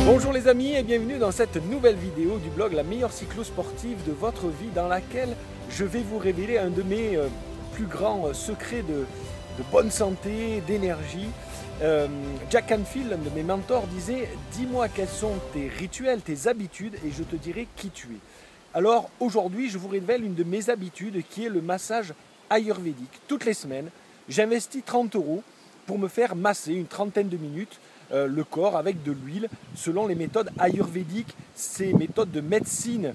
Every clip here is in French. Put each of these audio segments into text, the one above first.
Bonjour les amis et bienvenue dans cette nouvelle vidéo du blog La meilleure cyclo-sportive de votre vie, dans laquelle je vais vous révéler un de mes plus grands secrets de bonne santé, d'énergie. Jack Canfield, l'un de mes mentors, disait « Dis-moi quels sont tes rituels, tes habitudes et je te dirai qui tu es ». Alors aujourd'hui, je vous révèle une de mes habitudes qui est le massage ayurvédique. Toutes les semaines, j'investis 30 € pour me faire masser une trentaine de minutes le corps avec de l'huile selon les méthodes ayurvédiques, ces méthodes de médecine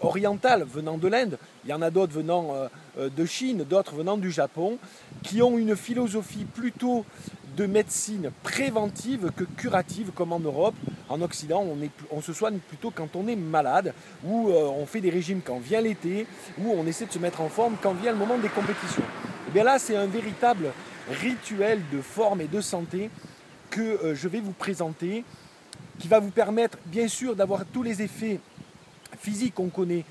orientale venant de l'Inde. Il y en a d'autres venant de Chine, d'autres venant du Japon, qui ont une philosophie plutôt de médecine préventive que curative, comme en Europe. En Occident, on se soigne plutôt quand on est malade, ou on fait des régimes quand vient l'été, ou on essaie de se mettre en forme quand vient le moment des compétitions. Et bien là, c'est un véritable rituel de forme et de santé que je vais vous présenter, qui va vous permettre bien sûr d'avoir tous les effets physiques qu'on connaît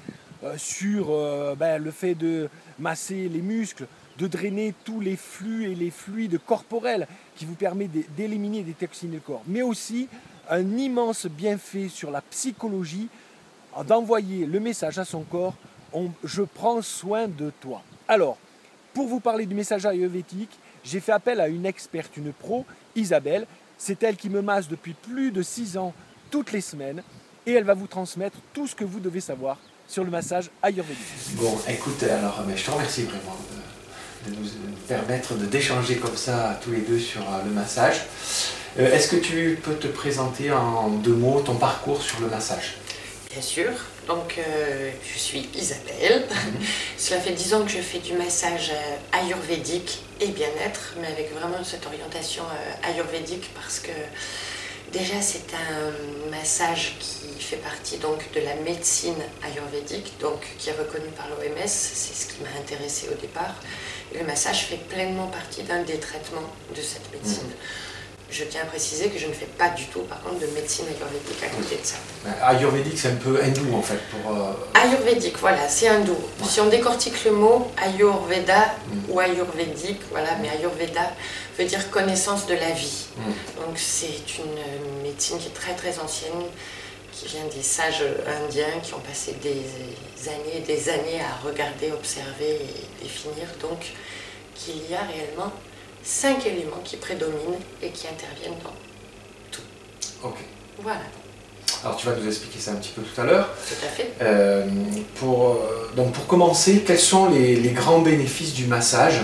sur le fait de masser les muscles, de drainer tous les flux et les fluides corporels, qui vous permet d'éliminer et de détoxiner le corps, mais aussi un immense bienfait sur la psychologie, d'envoyer le message à son corps, je prends soin de toi. Alors, pour vous parler du message ayurvédique, j'ai fait appel à une experte, une pro, Isabelle. C'est elle qui me masse depuis plus de 6 ans, toutes les semaines, et elle va vous transmettre tout ce que vous devez savoir sur le massage ayurvédique. Bon, écoute, alors je te remercie vraiment de nous permettre d'échanger comme ça tous les deux sur le massage. Est-ce que tu peux te présenter en 2 mots ton parcours sur le massage? Bien sûr, donc je suis Isabelle. Cela fait 10 ans que je fais du massage ayurvédique et bien-être, mais avec vraiment cette orientation ayurvédique parce que déjà c'est un massage qui fait partie donc de la médecine ayurvédique, donc qui est reconnu par l'OMS, c'est ce qui m'a intéressée au départ. Et le massage fait pleinement partie d'un des traitements de cette médecine. Je tiens à préciser que je ne fais pas du tout, par contre, de médecine ayurvédique à côté de ça. Ayurvédique, c'est un peu hindou en fait. Ayurvédique, voilà, c'est hindou. Ouais. Si on décortique le mot Ayurveda ou ayurvédique, voilà, mais Ayurveda veut dire connaissance de la vie. Donc c'est une médecine qui est très très ancienne, qui vient des sages indiens qui ont passé des années à regarder, observer et définir. Donc qu'il y a réellement 5 éléments qui prédominent et qui interviennent dans tout. Ok. Voilà. Alors tu vas nous expliquer ça un petit peu tout à l'heure. Tout à fait. Donc pour commencer, quels sont les grands bénéfices du massage,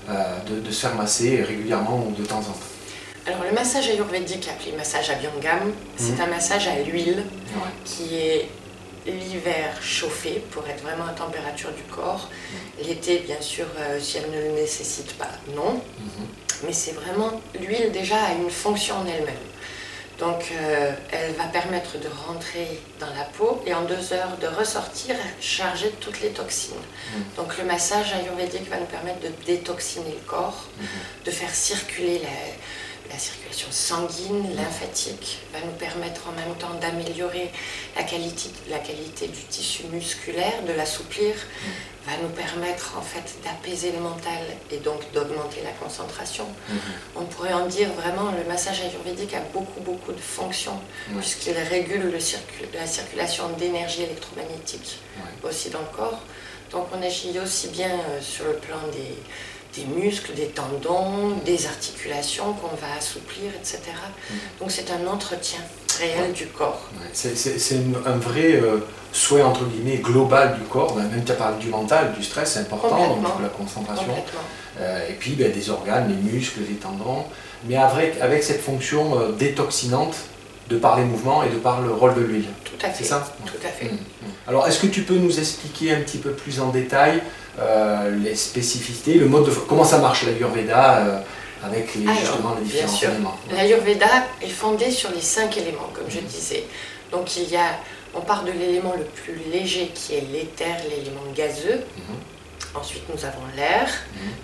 de se faire masser régulièrement ou de temps en temps? Alors le massage ayurvédique, appelé massage Abhyangam, c'est un massage à l'huile qui est l'hiver chauffé pour être vraiment à température du corps. L'été, bien sûr, si elle ne le nécessite pas, non. Mais c'est vraiment, l'huile déjà a une fonction en elle-même. Donc elle va permettre de rentrer dans la peau et en 2 heures de ressortir chargée de toutes les toxines. Donc le massage ayurvédique va nous permettre de détoxiner le corps, de faire circuler la circulation sanguine, lymphatique, va nous permettre en même temps d'améliorer la qualité du tissu musculaire, de l'assouplir, va nous permettre en fait d'apaiser le mental et donc d'augmenter la concentration. On pourrait en dire vraiment, le massage ayurvédique a beaucoup de fonctions, puisqu'il régule la circulation d'énergie électromagnétique aussi dans le corps. Donc on agit aussi bien sur le plan des muscles, des tendons, des articulations qu'on va assouplir, etc. Donc c'est un entretien réel du corps. C'est un vrai souhait entre guillemets global du corps, même tu as parlé du mental, du stress, c'est important, donc la concentration. Et puis des organes, les muscles, les tendons, mais avec cette fonction détoxinante de par les mouvements et de par le rôle de l'huile. Tout à fait. C'est ça? Tout à fait. Alors est-ce que tu peux nous expliquer un petit peu plus en détail les spécificités, le mode de comment ça marche l'Ayurveda avec justement les différents éléments? L'Ayurveda est fondé sur les 5 éléments, comme je disais. Donc on part de l'élément le plus léger qui est l'éther, l'élément gazeux. Ensuite nous avons l'air,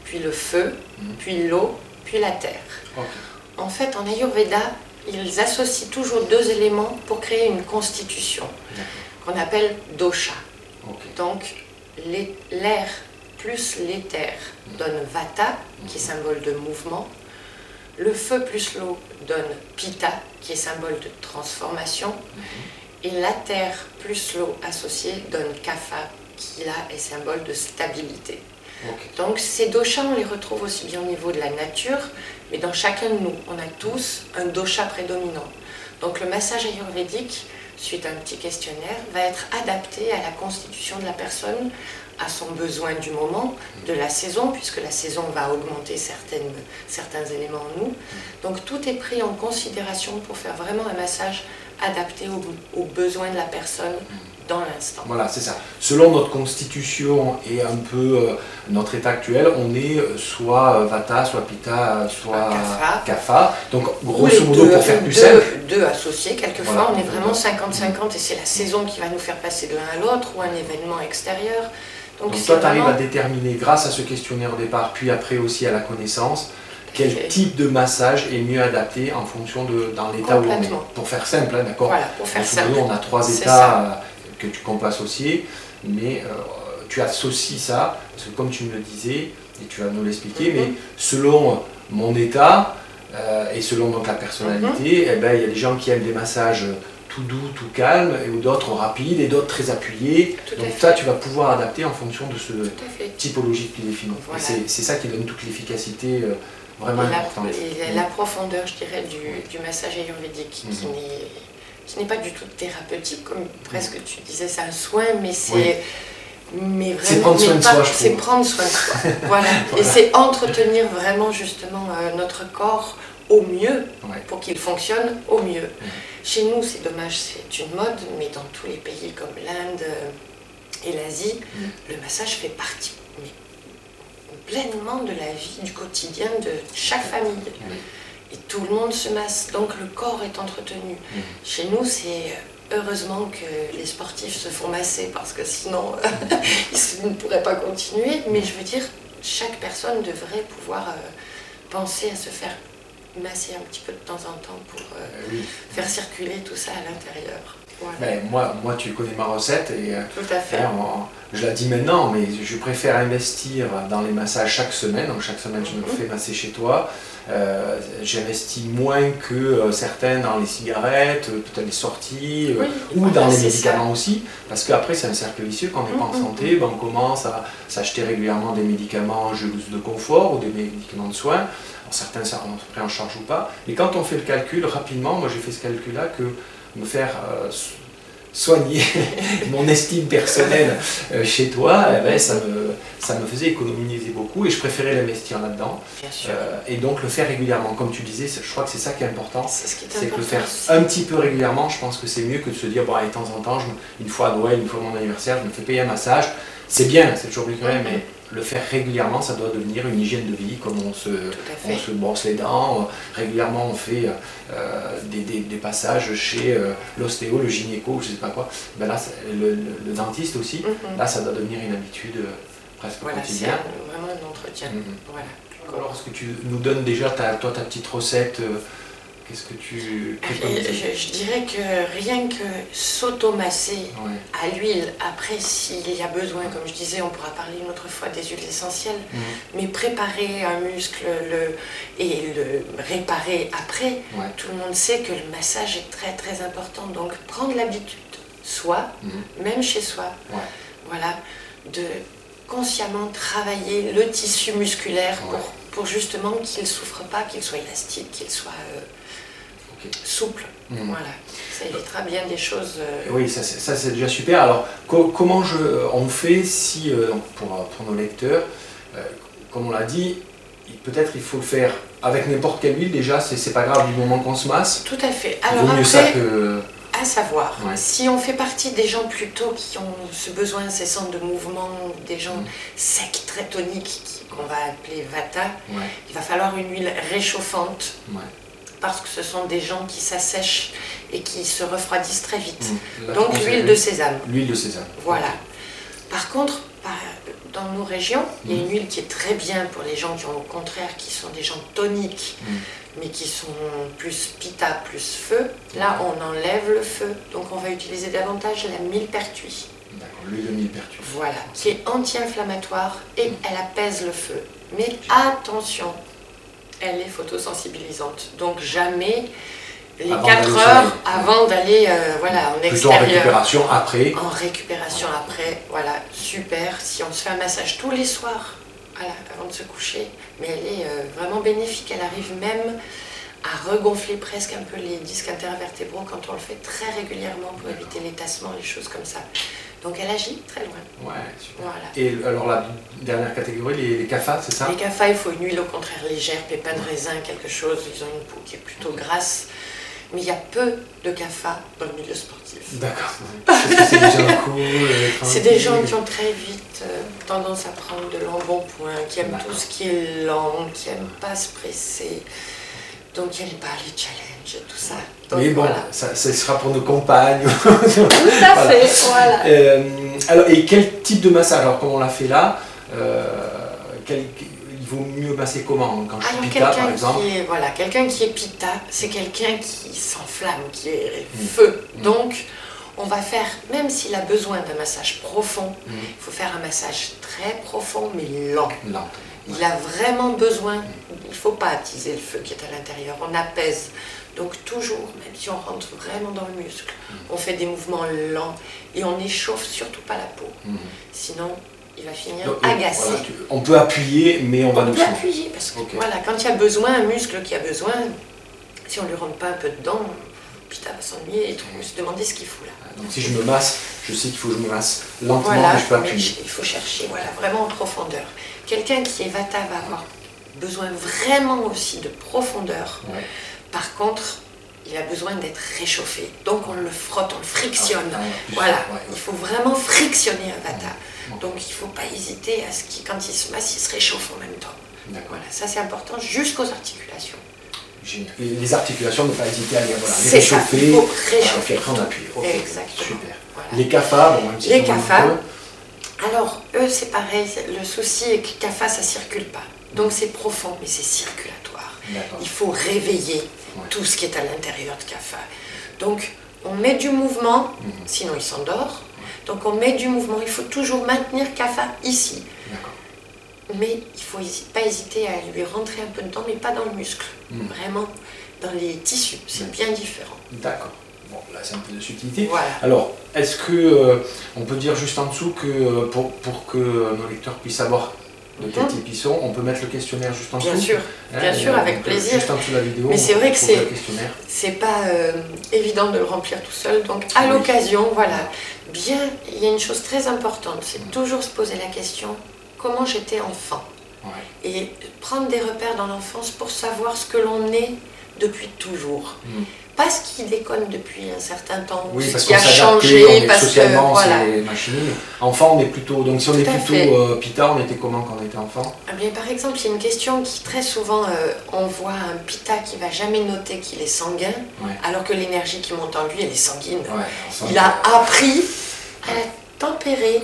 puis le feu, puis l'eau, puis la terre. En fait, en Ayurveda, ils associent toujours 2 éléments pour créer une constitution qu'on appelle dosha. Donc l'air plus l'éther donne vata, qui est symbole de mouvement. Le feu plus l'eau donne Pitta, qui est symbole de transformation. Et la terre plus l'eau associée donne Kapha, qui là est symbole de stabilité. Donc ces doshas, on les retrouve aussi bien au niveau de la nature, mais dans chacun de nous, on a tous un dosha prédominant. Donc le massage ayurvédique, suite à un petit questionnaire, va être adapté à la constitution de la personne, à son besoin du moment, de la saison, puisque la saison va augmenter certains éléments en nous. Donc tout est pris en considération pour faire vraiment un massage adapté aux besoins de la personne dans l'instant. Voilà, c'est ça. Selon notre constitution et un peu notre état actuel, on est soit Vata, soit Pitta, soit Kapha. Donc grosso modo, pour faire plus simple. Deux associés, quelquefois, voilà, on est vraiment 50-50 et c'est la saison qui va nous faire passer de l'un à l'autre ou un événement extérieur. Donc toi, tu arrives à déterminer, grâce à ce questionnaire au départ, puis après aussi à la connaissance, quel type de massage est mieux adapté en fonction dans l'état où on est. Pour faire simple, hein, d'accord. Voilà, pour faire simple. On a 3 états qu'on peut associer, mais tu associes ça, parce que comme tu me le disais, et tu vas nous l'expliquer, mais selon mon état et selon donc la personnalité, eh ben, il y a des gens qui aiment des massages tout doux, tout calme, et d'autres rapides, et d'autres très appuyés. Donc ça, tu vas pouvoir adapter en fonction de ce typologie que tu définis. Voilà. C'est ça qui donne toute l'efficacité vraiment importante. Et la profondeur, je dirais, du massage ayurvédique, qui n'est pas du tout thérapeutique, comme presque tu disais, c'est un soin, mais c'est... Mais vraiment, c'est prendre soin de soi, c'est prendre soin de soi. Voilà. Et c'est entretenir vraiment justement notre corps au mieux, pour qu'il fonctionne au mieux. Chez nous, c'est dommage, c'est une mode, mais dans tous les pays comme l'Inde et l'Asie, le massage fait partie pleinement de la vie, du quotidien de chaque famille. Et tout le monde se masse, donc le corps est entretenu. Chez nous, c'est heureusement que les sportifs se font masser, parce que sinon, ils ne pourraient pas continuer. Mais je veux dire, chaque personne devrait pouvoir penser à se faire masser un petit peu de temps en temps pour faire circuler tout ça à l'intérieur. Voilà. Ben, moi, tu connais ma recette et tout à fait. Je la dis maintenant, mais je préfère investir dans les massages chaque semaine. Donc chaque semaine, je me fais masser chez toi. J'investis moins que certains dans les cigarettes, peut-être les sorties, ou dans les médicaments aussi, parce qu'après c'est un cercle vicieux. Quand on n'est pas en santé, ben, on commence à s'acheter régulièrement des médicaments juste de confort ou des médicaments de soins. Alors, certains sont pris en charge ou pas, mais quand on fait le calcul rapidement, moi j'ai fait ce calcul-là, que me faire soigner mon estime personnelle chez toi, eh ben, ça me faisait économiser beaucoup et je préférais l'investir là-dedans. Et donc le faire régulièrement, comme tu disais, je crois que c'est ça qui est important, c'est que le faire un petit peu régulièrement, je pense que c'est mieux que de se dire, bon, allez, de temps en temps, une fois à Noël, une fois à mon anniversaire, je me fais payer un massage. C'est bien, c'est toujours plus vrai, mais le faire régulièrement, ça doit devenir une hygiène de vie, comme on se brosse les dents. Régulièrement, on fait des passages chez l'ostéo, le gynéco, je ne sais pas quoi. Ben là, le dentiste aussi, là, ça doit devenir une habitude presque quotidienne. Voilà, c'est vraiment un entretien. Voilà. Alors, est-ce que tu nous donnes déjà ta petite recette? Qu'est-ce que tu... Je dirais que rien que s'automasser à l'huile, après s'il y a besoin, comme je disais, on pourra parler une autre fois des huiles essentielles, mais préparer un muscle et le réparer après, tout le monde sait que le massage est très très important, donc prendre l'habitude, même chez soi, voilà, de consciemment travailler le tissu musculaire pour justement qu'il ne souffre pas, qu'il soit élastique, qu'il soit... souple, voilà, ça évitera bien des choses. Oui, ça c'est déjà super. Alors, comment on fait si, pour nos lecteurs, comme on l'a dit, peut-être il faut le faire avec n'importe quelle huile, déjà, c'est pas grave du moment qu'on se masse. Tout à fait. Alors vaut mieux après, ça que... à savoir, si on fait partie des gens plutôt qui ont ce besoin incessant de mouvement, des gens secs, très toniques, qu'on va appeler Vata, il va falloir une huile réchauffante. Parce que ce sont des gens qui s'assèchent et qui se refroidissent très vite. Donc l'huile de sésame. L'huile de sésame. Voilà. Par contre, dans nos régions, il y a une huile qui est très bien pour les gens qui ont au contraire, qui sont des gens toniques, mais qui sont plus pitta, plus feu. Là, on enlève le feu, donc on va utiliser davantage la millepertuis. D'accord, l'huile de millepertuis. Voilà, qui est anti-inflammatoire et elle apaise le feu. Mais attention, elle est photosensibilisante. Donc jamais les Avant 4 d'aller au heures soleil. avant d'aller voilà, en Plutôt en extérieur. récupération après. En récupération après, voilà, super. Si on se fait un massage tous les soirs, voilà, avant de se coucher, mais elle est vraiment bénéfique. Elle arrive même à regonfler presque un peu les disques intervertébraux quand on le fait très régulièrement pour éviter les tassements, les choses comme ça. Donc elle agit très loin. Ouais, super. Voilà. Et alors la dernière catégorie, les CAFA, c'est ça? Les CAFA, il faut une huile au contraire légère, pépins de raisin, quelque chose. Ils ont une peau qui est plutôt grasse. Mais il y a peu de CAFA dans le milieu sportif. D'accord. Est-ce que c'est des gens cool? C'est des gens qui ont très vite tendance à prendre de l'embonpoint, qui aiment tout ce qui est lent, qui n'aiment pas se presser. Donc il n'y a pas les challenges, tout ça. Donc, mais bon, voilà. ça sera pour nos compagnes. Tout à fait, voilà. Alors, et quel type de massage? Alors, comme on l'a fait là, il vaut mieux masser comment? Quand je suis pita, par exemple? Quelqu'un qui est pita, c'est quelqu'un qui s'enflamme, qui est feu. Donc, on va faire, même s'il a besoin d'un massage profond, il faut faire un massage très profond, mais lent. Il a vraiment besoin, il ne faut pas attiser le feu qui est à l'intérieur, on apaise. Donc toujours, même si on rentre vraiment dans le muscle, on fait des mouvements lents et on n'échauffe surtout pas la peau. Sinon, il va finir agacé. Voilà, on peut appuyer, mais on va doucement. On peut appuyer, parce que voilà, quand il y a besoin, un muscle qui a besoin, si on ne lui rentre pas un peu dedans, Pita va s'ennuyer et se demander ce qu'il fout là. Donc si je me masse, je sais qu'il faut que je me masse lentement, voilà, mais je peux appuyer. Il faut chercher vraiment en profondeur. Quelqu'un qui est Vata va avoir besoin vraiment aussi de profondeur. Ouais. Par contre, il a besoin d'être réchauffé. Donc on le frotte, on le frictionne. Voilà, il faut vraiment frictionner un Vata. Donc il ne faut pas hésiter à ce qu'il, quand il se masse, il se réchauffe en même temps. Voilà, ça c'est important jusqu'aux articulations. Génial. Et les articulations, ne pas hésiter à les réchauffer. Il faut réchauffer. Et après on appuie. Okay. Exactement. Super. Voilà. Les CAFA, bon, même si les CAFA, alors eux c'est pareil, le souci est que CAFA ça ne circule pas. Donc c'est profond, mais c'est circulatoire. Il faut réveiller tout ce qui est à l'intérieur de CAFA. Donc on met du mouvement, sinon il s'endort. Donc on met du mouvement, il faut toujours maintenir CAFA ici. Mais il ne faut pas hésiter à lui rentrer un peu dedans, mais pas dans le muscle. Vraiment dans les tissus, c'est bien différent. D'accord. Bon, là c'est un peu de subtilité. Voilà. Alors, est-ce que on peut dire juste en dessous que pour que nos lecteurs puissent savoir de quel type ils sont, on peut mettre le questionnaire juste en dessous? Bien sûr, avec plaisir. Juste en dessous de la vidéo. Mais c'est vrai que c'est pas évident de le remplir tout seul. Donc à l'occasion, voilà, bien, il y a une chose très importante, c'est toujours se poser la question, comment j'étais enfant? Et prendre des repères dans l'enfance pour savoir ce que l'on est depuis toujours. Pas ce qui déconne depuis un certain temps, ce qui a changé, parce socialement, que voilà. C'est machine. Enfant, on est plutôt. Donc si on est plutôt Pita, on était comment quand on était enfant? Bien, par exemple, il y a une question qui très souvent, on voit un Pita qui va jamais noter qu'il est sanguin, alors que l'énergie qui monte en lui, elle est sanguine. Il a appris à la tempérer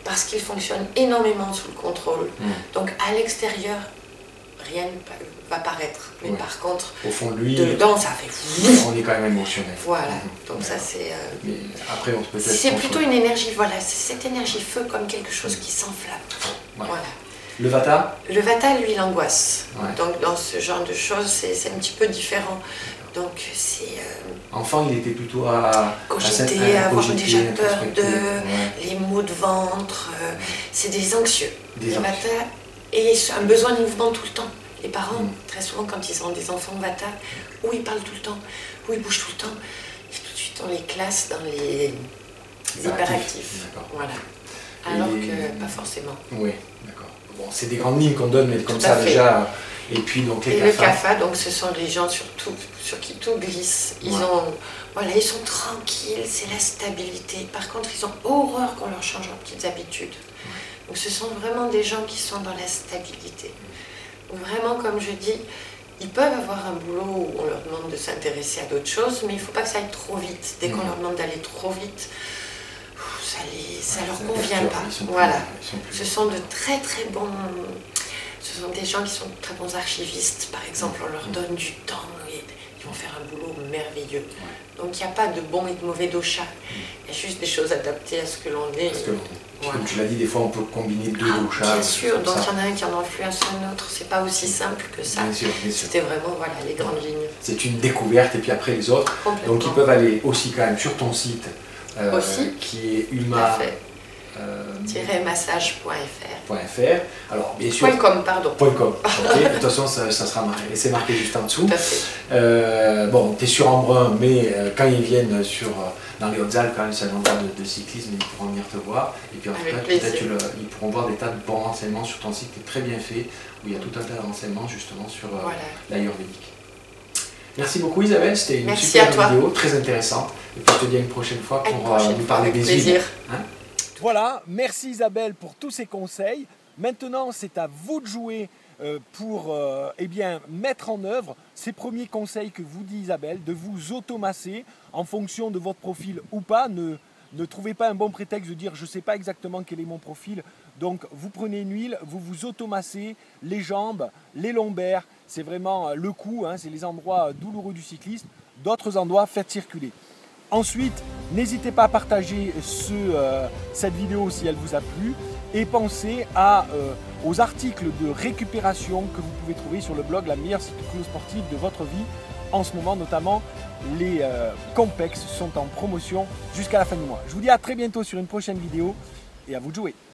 parce qu'il fonctionne énormément sous le contrôle. Donc à l'extérieur, rien ne va paraître. Mais par contre, au fond de lui, dedans, ça fait on est quand même émotionnel. Voilà, donc ça c'est... Mais après, on peut c'est plutôt une énergie, voilà, c'est cette énergie feu comme quelque chose qui s'enflamme. Voilà. Le Vata? Le Vata, lui, l'angoisse. Donc dans ce genre de choses, c'est un petit peu différent. Donc c'est... Enfant, il était plutôt à cogiter, à avoir déjà peur les maux de ventre. C'est des anxieux. Les Vata, et un besoin de mouvement tout le temps. Les parents, très souvent, quand ils ont des enfants Vata, où ils parlent tout le temps, où ils bougent tout le temps, et tout de suite on les classe dans les hyperactifs. Voilà. Alors que pas forcément. Oui, d'accord. Bon, c'est des grandes lignes qu'on donne, mais comme ça déjà. Et puis donc les le CAFA, donc ce sont les gens sur qui tout glisse. Ils ils sont tranquilles, c'est la stabilité. Par contre, ils ont horreur qu'on leur change leurs petites habitudes. Donc ce sont vraiment des gens qui sont dans la stabilité. Vraiment, comme je dis, ils peuvent avoir un boulot où on leur demande de s'intéresser à d'autres choses, mais il ne faut pas que ça aille trop vite. Dès qu'on leur demande d'aller trop vite, ça leur convient pas. Voilà. Ce sont de très très bons... Ce sont des gens qui sont de très bons archivistes, par exemple, on leur donne du temps, qui vont faire un boulot merveilleux. Donc il n'y a pas de bon et de mauvais dosha. Il y a juste des choses adaptées à ce que l'on est. Comme tu l'as dit, des fois on peut combiner deux doshas. Bien sûr, donc il y en a un qui en influence un autre. C'est pas aussi simple que ça. Bien sûr, bien sûr. C'était vraiment les grandes lignes. C'est une découverte et puis après les autres. Donc ils peuvent aller aussi quand même sur ton site qui est ulma. massage.fr. Alors bien sûr. .com, pardon. .com. Okay. De toute façon, ça sera marqué. C'est marqué juste en dessous. Bon, tu es sur Embrun, mais quand ils viennent dans les Hautes-Alpes, quand même, c'est un endroit de cyclisme, ils pourront venir te voir. Et puis après, peut-être ils pourront voir des tas de bons renseignements sur ton site qui est très bien fait, où il y a tout un tas de renseignements justement sur l'ayurvédique. Merci beaucoup Isabelle, c'était une super vidéo, très intéressante. Et puis je te dis à une prochaine fois pour nous parler des huiles. Voilà, merci Isabelle pour tous ces conseils. Maintenant, c'est à vous de jouer pour mettre en œuvre ces premiers conseils que vous dit Isabelle, de vous automasser en fonction de votre profil ou pas. Ne trouvez pas un bon prétexte de dire je ne sais pas exactement quel est mon profil. Donc vous prenez une huile, vous vous automassez les jambes, les lombaires, c'est vraiment le cou, c'est les endroits douloureux du cycliste. D'autres endroits, faites circuler. Ensuite, n'hésitez pas à partager cette vidéo si elle vous a plu et pensez aux articles de récupération que vous pouvez trouver sur le blog La meilleure cyclo sportive de votre vie. En ce moment, notamment, les Compex sont en promotion jusqu'à la fin du mois. Je vous dis à très bientôt sur une prochaine vidéo et à vous de jouer.